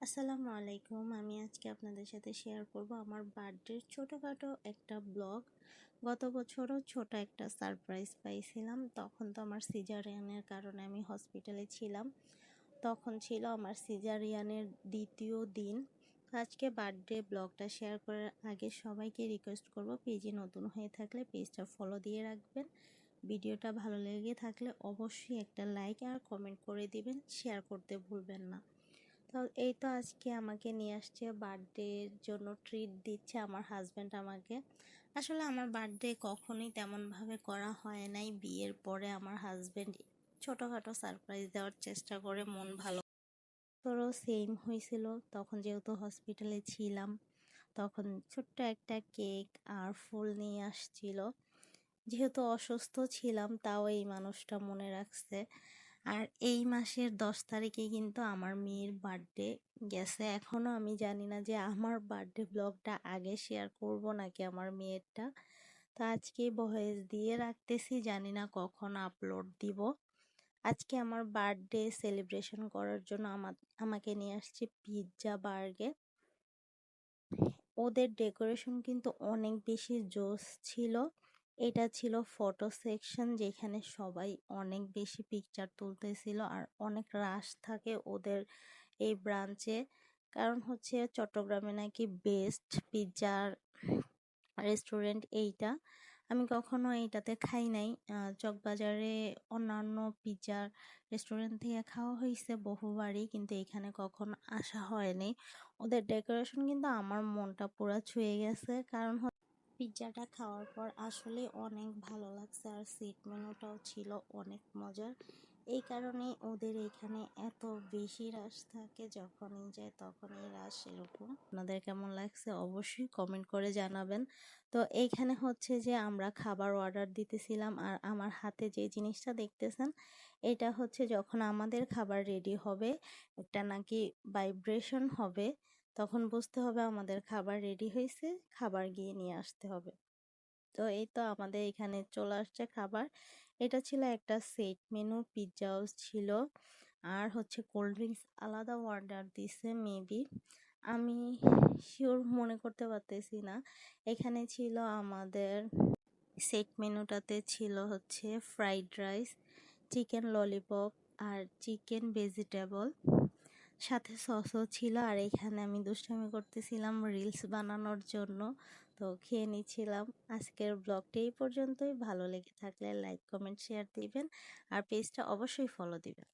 আসসালামু আলাইকুম। আমি আজকে আপনাদের সাথে শেয়ার করব আমার বার্থডের ছোটোখাটো একটা ব্লগ। গত বছরও ছোট একটা সারপ্রাইজ পাইছিলাম। তখন তো আমার সিজারিয়ানের কারণে আমি হসপিটালে ছিলাম। তখন ছিল আমার সিজারিয়ানের দ্বিতীয় দিন। আজকে বার্থডে ব্লগটা শেয়ার করার আগে সবাইকে রিকোয়েস্ট করব, পেজে নতুন হয়ে থাকলে পেজটা ফলো দিয়ে রাখবেন। ভিডিওটা ভালো লেগে থাকলে অবশ্যই একটা লাইক আর কমেন্ট করে দিবেন, শেয়ার করতে ভুলবেন না। তো এই তো আজকে আমাকে নিয়ে আসছে, বার্থডের জন্য ট্রিট দিচ্ছে আমার হাজব্যান্ড আমাকে। আসলে আমার বার্থডে কখনোই তেমনভাবে করা হয় নাই। বিয়ের পরে আমার হাজব্যান্ড ছোটোখাটো সারপ্রাইজ দেওয়ার চেষ্টা করে মন ভালো। তোরও সেম হয়েছিল, তখন যেহেতু হসপিটালে ছিলাম তখন ছোট্ট একটা কেক আর ফুল নিয়ে আসছিল। যেহেতু অসুস্থ ছিলাম তাও এই মানুষটা মনে রাখছে। আর এই মাসের 10 তারিখে কিন্তু আমার মেয়ের বার্থডে গেছে। এখনও আমি জানি না যে আমার বার্থডে ব্লগটা আগে শেয়ার করব নাকি আমার মেয়েরটা। তো আজকে ভয়েস দিয়ে রাখতেছি, জানি না কখন আপলোড দিব। আজকে আমার বার্থডে সেলিব্রেশন করার জন্য আমাকে নিয়ে আসছে পিৎজা বার্গে। ওদের ডেকোরেশন কিন্তু অনেক বেশি জোস ছিল। এটা ছিল ফটো সেকশন, যেখানে সবাই অনেক বেশি পিকচার তুলতেছিল আর অনেক রাশ থাকে ওদের এই ব্রাঞ্চে। কারণ হচ্ছে চট্টগ্রামে নাকি বেস্ট পিৎজার রেস্টুরেন্ট এইটা। আমি কখনো এইটাতে খাই নাই। চকবাজারে অন্যান্য পিৎজার রেস্টুরেন্ট থেকে খাওয়া হয়েছে বহুবারই, কিন্তু এখানে কখনো আসা হয়নি। ওদের ডেকোরেশন কিন্তু আমার মনটা পুরো ছুঁয়ে গেছে। কারণ পিৎজাটা খাওয়ার পর আসলে অনেক ভালো লাগছে আর সিট মেনুটাও ছিল অনেক মজার। এই কারণেই ওদের এখানে এত বেশি রাশ থাকে, যখনই যায় তখনই রাশ। এরকম আপনাদের কেমন লাগছে অবশ্যই কমেন্ট করে জানাবেন। তো এইখানে হচ্ছে যে আমরা খাবার অর্ডার দিতেছিলাম, আর আমার হাতে যে জিনিসটা দেখতেছেন এটা হচ্ছে যখন আমাদের খাবার রেডি হবে একটা নাকি ভাইব্রেশন হবে, তখন বুঝতে হবে আমাদের খাবার রেডি হয়েছে, খাবার গিয়ে নিয়ে আসতে হবে। তো এই তো আমাদের এখানে চলে আসছে খাবার। এটা ছিল একটা সেট মেনু, পিৎজাও ছিল আর হচ্ছে কোল্ড ড্রিঙ্কস আলাদা অর্ডার দিছে মেবি, আমি শিওর মনে করতে পারতেছি না। এখানে ছিল আমাদের সেট মেনুটাতে ছিল হচ্ছে ফ্রাইড রাইস, চিকেন ললিপপ আর চিকেন ভেজিটেবল, সাথে সসও ছিল। আর এখানে আমি দুষ্টামি করতেছিলাম রিলস বানানোর জন্য, তো খেয়ে নিচ্ছিলাম। আজকের ব্লগটি এই পর্যন্তই। ভালো লেগে থাকলে লাইক কমেন্ট শেয়ার দিবেন আর পেজটা অবশ্যই ফলো দিবেন।